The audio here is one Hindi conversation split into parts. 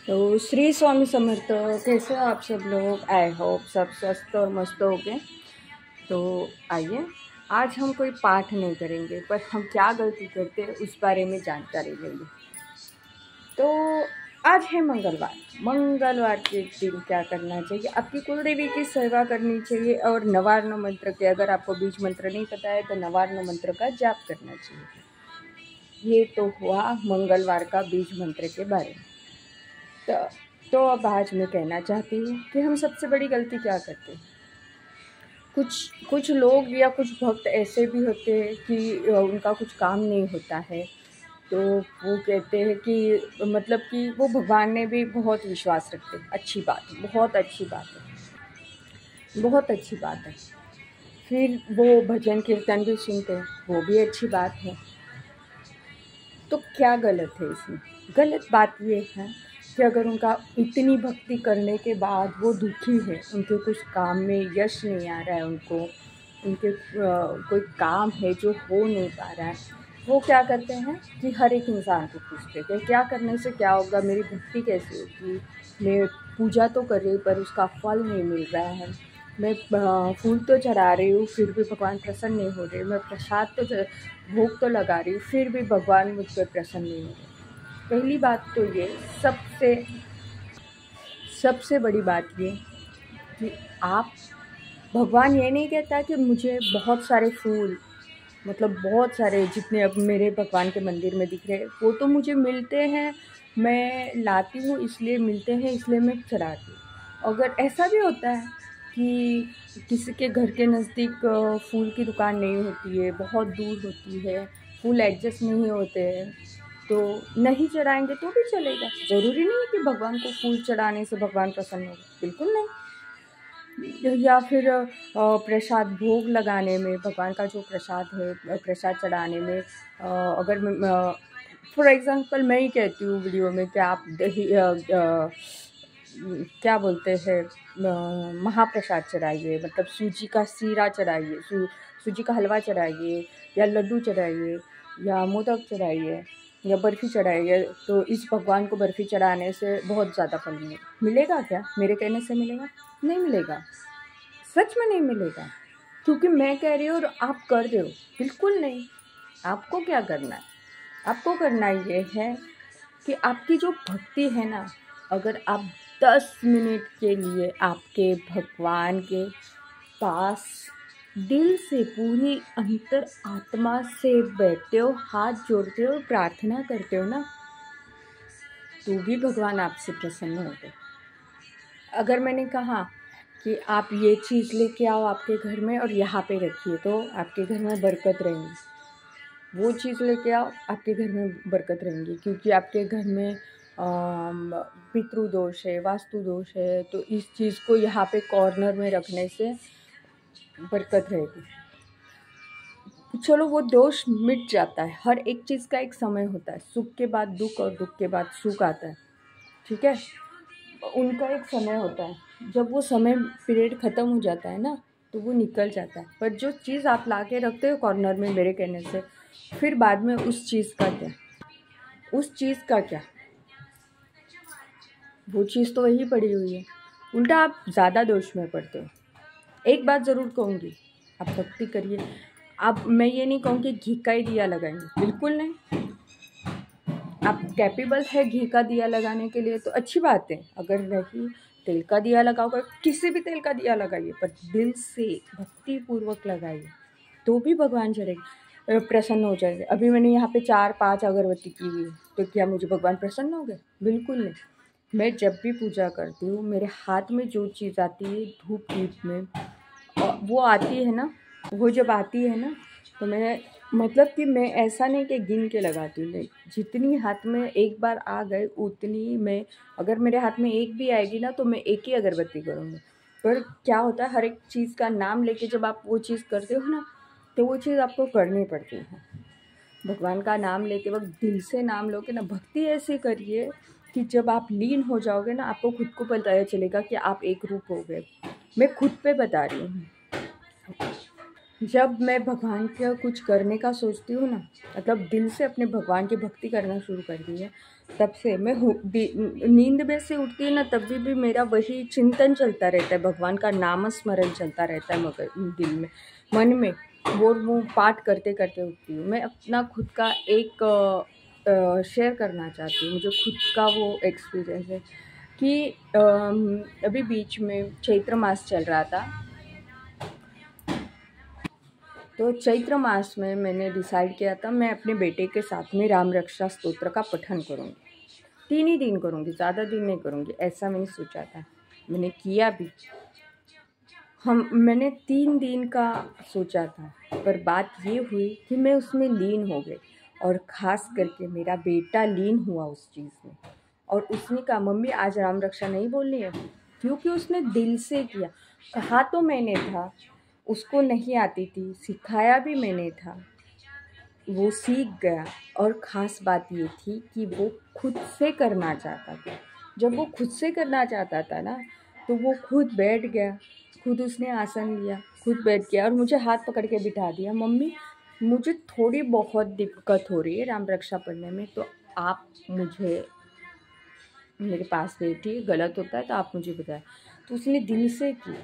तो श्री स्वामी समर्थ। कैसे हो आप सब लोग? आई होप सब स्वस्थ और मस्त हो गए। तो आइए, आज हम कोई पाठ नहीं करेंगे, पर हम क्या गलती करते हैं उस बारे में जानकारी लेंगे। तो आज है मंगलवार। मंगलवार के दिन क्या करना चाहिए? आपकी कुल देवी की सेवा करनी चाहिए और नवार्ण मंत्र के, अगर आपको बीज मंत्र नहीं पता है तो नवार्ण मंत्र का जाप करना चाहिए। ये तो हुआ मंगलवार का बीज मंत्र के बारे में। तो अब आज मैं कहना चाहती हूँ कि हम सबसे बड़ी गलती क्या करते हैं। कुछ लोग या कुछ भक्त ऐसे भी होते हैं कि उनका कुछ काम नहीं होता है, तो वो कहते हैं कि मतलब कि वो भगवान में भी बहुत विश्वास रखते हैं। अच्छी बात है, बहुत अच्छी बात है, बहुत अच्छी बात है। फिर वो भजन कीर्तन भी सुनते हैं, वो भी अच्छी बात है। तो क्या गलत है इसमें? गलत बात ये है कि अगर उनका इतनी भक्ति करने के बाद वो दुखी है, उनके कुछ काम में यश नहीं आ रहा है, उनके कोई काम है जो हो नहीं पा रहा है, वो क्या करते हैं कि हर एक इंसान को पूछते हैं क्या करने से क्या होगा, मेरी भक्ति कैसी होगी, मैं पूजा तो कर रही हूँ पर उसका फल नहीं मिल रहा है, मैं फूल तो चढ़ा रही हूँ फिर भी भगवान प्रसन्न नहीं हो रहे, मैं प्रसाद तो भोग तो लगा रही हूँ फिर भी भगवान मुझ पर प्रसन्न नहीं हो रहे। पहली बात तो ये सबसे बड़ी बात ये कि आप, भगवान ये नहीं कहता कि मुझे बहुत सारे फूल, मतलब बहुत सारे, जितने अब मेरे भगवान के मंदिर में दिख रहे हैं वो तो मुझे मिलते हैं, मैं लाती हूँ इसलिए मिलते हैं इसलिए मैं चढ़ाती हूँ। अगर ऐसा भी होता है कि किसी के घर के नज़दीक फूल की दुकान नहीं होती है, बहुत दूर होती है, फूल एडजस्ट नहीं होते हैं, तो नहीं चढ़ाएंगे तो भी चलेगा। ज़रूरी नहीं है कि भगवान को फूल चढ़ाने से भगवान प्रसन्न हो, बिल्कुल नहीं। या फिर प्रसाद भोग लगाने में, भगवान का जो प्रसाद है प्रसाद चढ़ाने में, अगर फॉर एग्ज़ाम्पल मैं ही कहती हूँ वीडियो में कि आप दही क्या बोलते हैं महाप्रसाद चढ़ाइए, मतलब सूजी का सीरा चढ़ाइए, सूजी का हलवा चढ़ाइए, या लड्डू चढ़ाइए, या मोदक चढ़ाइए, या बर्फ़ी चढ़ाइए, तो इस भगवान को बर्फ़ी चढ़ाने से बहुत ज़्यादा फल मिलेगा क्या? मेरे कहने से मिलेगा? नहीं मिलेगा, सच में नहीं मिलेगा, क्योंकि मैं कह रही हूँ और आप कर रहे हो। बिल्कुल नहीं। आपको क्या करना है? आपको करना ये है कि आपकी जो भक्ति है ना, अगर आप 10 मिनट के लिए आपके भगवान के पास दिल से, पूरी अंतर आत्मा से बैठते हो, हाथ जोड़ते हो, प्रार्थना करते हो ना, तो भी भगवान आपसे प्रसन्न होते। अगर मैंने कहा कि आप ये चीज़ लेके आओ आपके घर में और यहाँ पे रखिए तो आपके घर में बरकत रहेंगी, वो चीज़ लेके आओ आपके घर में बरकत रहेंगी, क्योंकि आपके घर में पितृदोष है, वास्तु दोष है, तो इस चीज़ को यहाँ पे कॉर्नर में रखने से बरकत रहेगी। चलो वो दोष मिट जाता है। हर एक चीज़ का एक समय होता है, सुख के बाद दुख और दुख के बाद सुख आता है, ठीक है? उनका एक समय होता है, जब वो समय पीरियड ख़त्म हो जाता है ना तो वो निकल जाता है। पर जो चीज़ आप ला के रखते हो कॉर्नर में मेरे कहने से, फिर बाद में उस चीज़ का क्या, उस चीज़ का क्या? वो चीज़ तो वही पड़ी हुई है, उल्टा आप ज़्यादा दोष में पड़ते हो। एक बात ज़रूर कहूँगी, आप भक्ति करिए। आप, मैं ये नहीं कहूँगी घी का ही दिया लगाएंगे, बिल्कुल नहीं। आप कैपेबल है घी का दिया लगाने के लिए तो अच्छी बात है, अगर नहीं तेल का दिया लगाओगे, किसी भी तेल का दिया लगाइए, पर दिल से भक्ति पूर्वक लगाइए तो भी भगवान चढ़ेंगे, प्रसन्न हो जाएंगे। अभी मैंने यहाँ पे 4-5 अगरबत्ती की हुई है, तो क्या मुझे भगवान प्रसन्न हो गए? बिल्कुल नहीं। मैं जब भी पूजा करती हूँ, मेरे हाथ में जो चीज़ आती है धूप दीप में, वो आती है ना, वो जब आती है ना, तो मैं, मतलब कि मैं ऐसा नहीं कि गिन के लगाती हूँ, नहीं, जितनी हाथ में एक बार आ गए उतनी मैं, अगर मेरे हाथ में एक भी आएगी ना तो मैं एक ही अगरबत्ती करूँगी। पर क्या होता है, हर एक चीज़ का नाम लेके जब आप वो चीज़ करते हो ना, तो वो चीज़ आपको करनी पड़ती है। भगवान का नाम लेते वक्त दिल से नाम लोगे ना, भक्ति ऐसे करिए कि जब आप लीन हो जाओगे ना, आपको खुद को पता चलेगा कि आप एक रूप हो गए। मैं खुद पे बता रही हूँ, जब मैं भगवान का कुछ करने का सोचती हूँ ना, मतलब दिल से अपने भगवान की भक्ति करना शुरू कर दी है, तब से मैं नींद में से उठती है ना, तभी भी मेरा वही चिंतन चलता रहता है, भगवान का नाम स्मरण चलता रहता है मगर दिल में, मन में। वो पाठ करते करते उठती हूँ। मैं अपना खुद का एक शेयर करना चाहती हूँ। मुझे खुद का वो एक्सपीरियंस है कि अभी बीच में चैत्र मास चल रहा था, तो चैत्र मास में मैंने डिसाइड किया था मैं अपने बेटे के साथ में राम रक्षा स्तोत्र का पठन करूँगी। 3 ही दिन करूँगी, ज़्यादा दिन नहीं करूँगी, ऐसा मैंने सोचा था। मैंने किया भी। मैंने 3 दिन का सोचा था, पर बात ये हुई कि मैं उसमें लीन हो गई, और ख़ास करके मेरा बेटा लीन हुआ उस चीज़ में। और उसने कहा मम्मी आज राम रक्षा नहीं बोलनी है, क्योंकि उसने दिल से किया। कहा तो मैंने था, उसको नहीं आती थी, सिखाया भी मैंने था, वो सीख गया। और ख़ास बात ये थी कि वो खुद से करना चाहता था। जब वो खुद से करना चाहता था ना, तो वो खुद बैठ गया, खुद उसने आसन लिया, खुद बैठ गया और मुझे हाथ पकड़ के बिठा दिया। मम्मी मुझे थोड़ी बहुत दिक्कत हो रही है राम रक्षा पढ़ने में, तो आप मुझे मेरे पास बैठिए, गलत होता है तो आप मुझे बताएं। तो उसने दिल से की।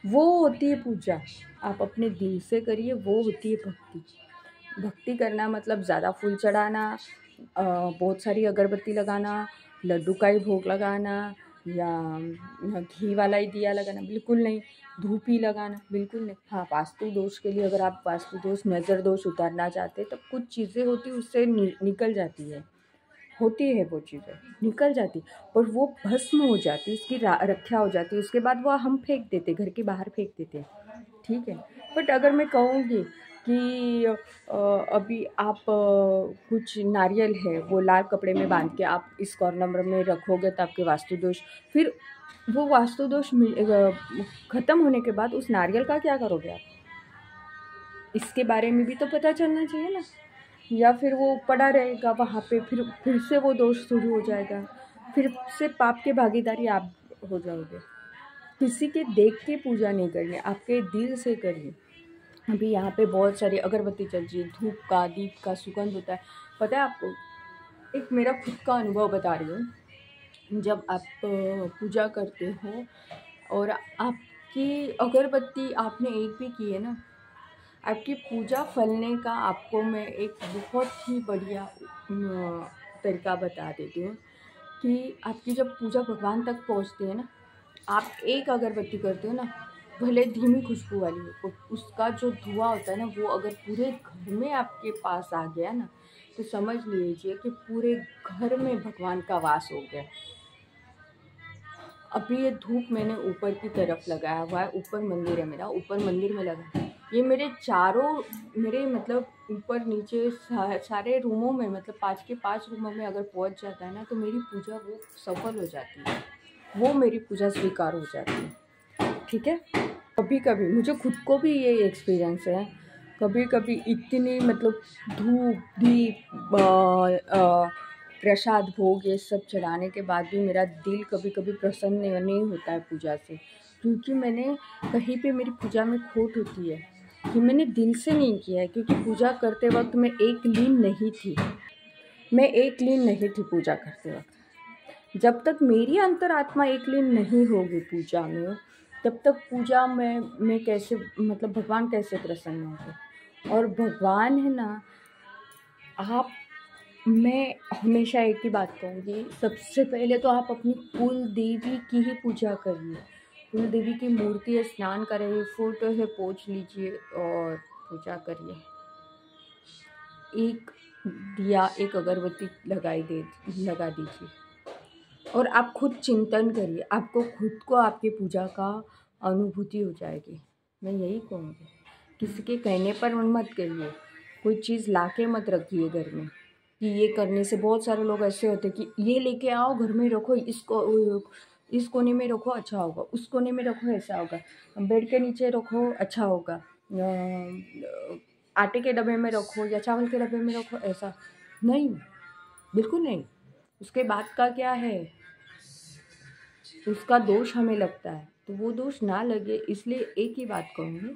वो होती है पूजा। आप अपने दिल से करिए, वो होती है भक्ति। भक्ति करना मतलब ज़्यादा फूल चढ़ाना, बहुत सारी अगरबत्ती लगाना, लड्डू का ही भोग लगाना, या घी वाला ही दिया लगाना, बिल्कुल नहीं। धूप ही लगाना, बिल्कुल नहीं। हाँ, वास्तु दोष के लिए अगर आप वास्तु दोष, नज़र दोष उतारना चाहते हैं, तो कुछ चीज़ें होती उससे निकल जाती है, होती है वो चीज़ें निकल जाती, और वो भस्म हो जाती, उसकी रक्षा हो जाती। उसके बाद वो हम फेंक देते, घर के बाहर फेंक देते, ठीक है। बट अगर मैं कहूँगी कि अभी आप कुछ नारियल है वो लाल कपड़े में बांध के आप इस कॉर्नर में रखोगे, तो आपके वास्तु दोष, फिर वो वास्तु दोष ख़त्म होने के बाद उस नारियल का क्या करोगे आप? इसके बारे में भी तो पता चलना चाहिए ना। या फिर वो पड़ा रहेगा वहाँ पे, फिर से वो दोष शुरू हो जाएगा, फिर से पाप के भागीदारी आप हो जाओगे। किसी के देख के पूजा नहीं करनी, आपके दिल से करिए। अभी यहाँ पे बहुत सारी अगरबत्ती चल रही है, धूप का, दीप का सुगंध होता है। पता है आपको, एक मेरा खुद का अनुभव बता रही हूँ। जब आप पूजा करते हो और आपकी अगरबत्ती आपने एक भी की है ना, आपकी पूजा फलने का आपको मैं एक बहुत ही बढ़िया तरीका बता देती हूँ कि आपकी जब पूजा भगवान तक पहुँचती है ना, आप एक अगरबत्ती करते हो ना, भले धीमी खुशबू वाली हो, उसका जो धुआं होता है ना, वो अगर पूरे घर में आपके पास आ गया ना, तो समझ लीजिए कि पूरे घर में भगवान का वास हो गया। अभी ये धूप मैंने ऊपर की तरफ लगाया हुआ है, ऊपर मंदिर है मेरा, ऊपर मंदिर में लगा। ये मेरे मतलब ऊपर नीचे सारे रूमों में, मतलब 5 के 5 रूमों में अगर पहुंच जाता है ना, तो मेरी पूजा वो सफल हो जाती है, वो मेरी पूजा स्वीकार हो जाती है, ठीक है। कभी कभी मुझे खुद को भी ये एक्सपीरियंस है, कभी कभी इतनी मतलब धूप दीप प्रसाद भोग ये सब चढ़ाने के बाद भी मेरा दिल कभी कभी प्रसन्न नहीं होता है पूजा से, क्योंकि मैंने कहीं पे मेरी पूजा में खोट होती है कि मैंने दिल से नहीं किया है। क्योंकि पूजा करते वक्त मैं एक लीन नहीं थी, पूजा करते वक्त। जब तक मेरी अंतरात्मा एक लीन नहीं होगी पूजा में, तब तक पूजा में मैं कैसे, मतलब भगवान कैसे प्रसन्न होंगे। और भगवान है ना, आप, मैं हमेशा एक ही बात कहूँगी, सबसे पहले तो आप अपनी कुल देवी की ही पूजा करिए। कुल देवी की मूर्ति है, स्नान करिए, फोटो है पोंछ लीजिए और पूजा करिए। एक दिया, एक अगरबत्ती लगा दीजिए, और आप खुद चिंतन करिए, आपको खुद को आपकी पूजा का अनुभूति हो जाएगी। मैं यही कहूँगी, किसी के कहने पर मत करिए, कोई चीज़ लाके मत रखिए घर में कि ये करने से। बहुत सारे लोग ऐसे होते हैं कि ये लेके आओ घर में रखो, इस कोने में रखो अच्छा होगा, उस कोने में रखो ऐसा होगा, बेड के नीचे रखो अच्छा होगा, आटे के डब्बे में रखो या चावल के डब्बे में रखो, ऐसा नहीं, बिल्कुल नहीं। उसके बाद का क्या है, उसका दोष हमें लगता है, तो वो दोष ना लगे, इसलिए एक ही बात कहूँगी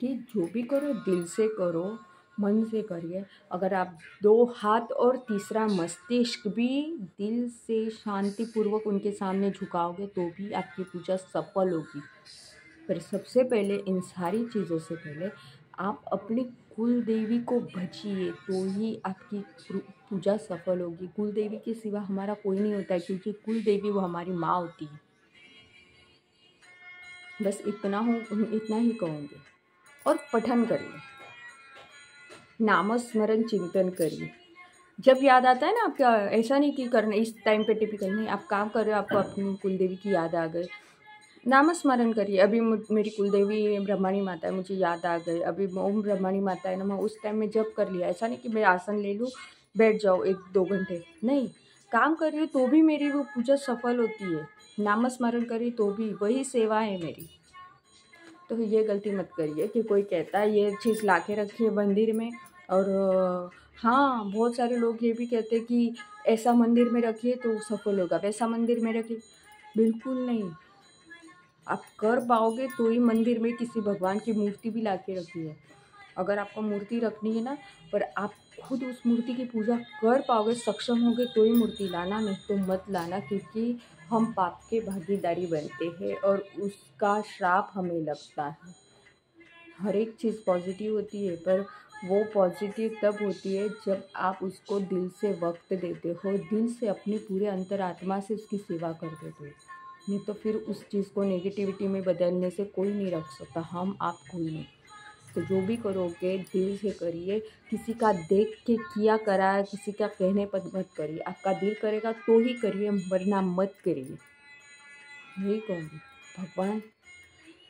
कि जो भी करो दिल से करो, मन से करिए। अगर आप 2 हाथ और तीसरा मस्तिष्क भी दिल से शांतिपूर्वक उनके सामने झुकाओगे तो भी आपकी पूजा सफल होगी। पर सबसे पहले इन सारी चीज़ों से पहले आप अपनी कुल देवी को भजिए, तो ही आपकी पूजा सफल होगी। कुल देवी के सिवा हमारा कोई नहीं होता है, क्योंकि कुल देवी वो हमारी माँ होती है। बस इतना ही कहूँगी। और पठन करिए, नामस्मरण चिंतन करिए। जब याद आता है ना आपका, ऐसा नहीं कि करना इस टाइम पे टिपिकल नहीं, आप काम कर रहे हो, आपको अपनी कुलदेवी की याद आ गई, नामस्मरण करिए। अभी मेरी कुलदेवी ब्रह्मणी माता है, मुझे याद आ गई, अभी ओम ब्रह्मणी माता है नमः, उस टाइम में जब कर लिया। ऐसा नहीं कि मैं आसन ले लूँ बैठ जाओ 1-2 घंटे, नहीं, काम कर रही हूँ तो भी मेरी वो पूजा सफल होती है। नामस्मरण करी तो भी वही सेवा है मेरी। तो ये गलती मत करिए कि कोई कहता है ये चीज़ ला के रखी है मंदिर में, और हाँ, बहुत सारे लोग ये भी कहते हैं कि ऐसा मंदिर में रखिए तो सफल होगा, वैसा मंदिर में रखिए। बिल्कुल नहीं, आप कर पाओगे तो ही मंदिर में किसी भगवान की मूर्ति भी ला के रखिए। अगर आपको मूर्ति रखनी है ना, पर आप खुद उस मूर्ति की पूजा कर पाओगे, सक्षम होगे, तो ही मूर्ति लाना, नहीं तो मत लाना, क्योंकि हम पाप के भागीदारी बनते हैं और उसका श्राप हमें लगता है। हर एक चीज़ पॉजिटिव होती है, पर वो पॉजिटिव तब होती है जब आप उसको दिल से वक्त देते हो, दिल से अपने पूरे अंतरात्मा से उसकी सेवा कर देते हो। नहीं तो फिर उस चीज़ को नेगेटिविटी में बदलने से कोई नहीं रख सकता, हम आप कोई नहीं। तो जो भी करोगे दिल से करिए, किसी का देख के किया करा, किसी का कहने पर मत करिए। आपका दिल करेगा तो ही करिए, वरना मत करिए। यही कहूँगी। भगवान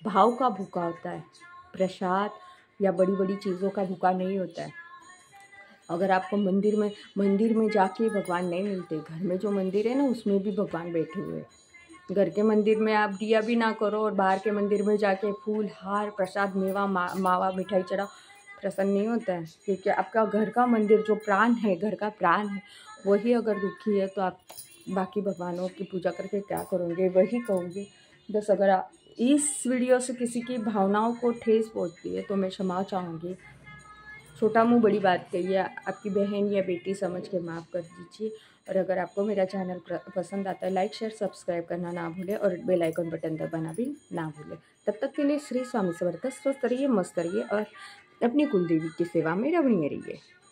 भाव का भूखा होता है, प्रसाद या बड़ी बड़ी चीज़ों का भूखा नहीं होता है। अगर आपको मंदिर में जाके भगवान नहीं मिलते, घर में जो मंदिर है ना उसमें भी भगवान बैठे हुए हैं। घर के मंदिर में आप दिया भी ना करो और बाहर के मंदिर में जाके फूल हार प्रसाद मेवा मावा मिठाई चढ़ाओ, प्रसन्न नहीं होता है। क्योंकि आपका घर का मंदिर जो प्राण है, घर का प्राण है, वही अगर दुखी है तो आप बाकी भगवानों की पूजा करके क्या करोगे, वही कहूँगी। बस अगर आप इस वीडियो से किसी की भावनाओं को ठेस पहुँचती है तो मैं क्षमा चाहूँगी। छोटा मुँह बड़ी बात कही है, आपकी बहन या बेटी समझ के माफ़ कर दीजिए। और अगर आपको मेरा चैनल पसंद आता है, लाइक शेयर सब्सक्राइब करना ना भूलें और बेल आइकन बटन दबाना भी ना भूलें। तब तक के लिए श्री स्वामी समर्थ, स्वस्थ रहिए, मस्त रहिए और अपनी कुलदेवी की सेवा में रमणीय रहिए।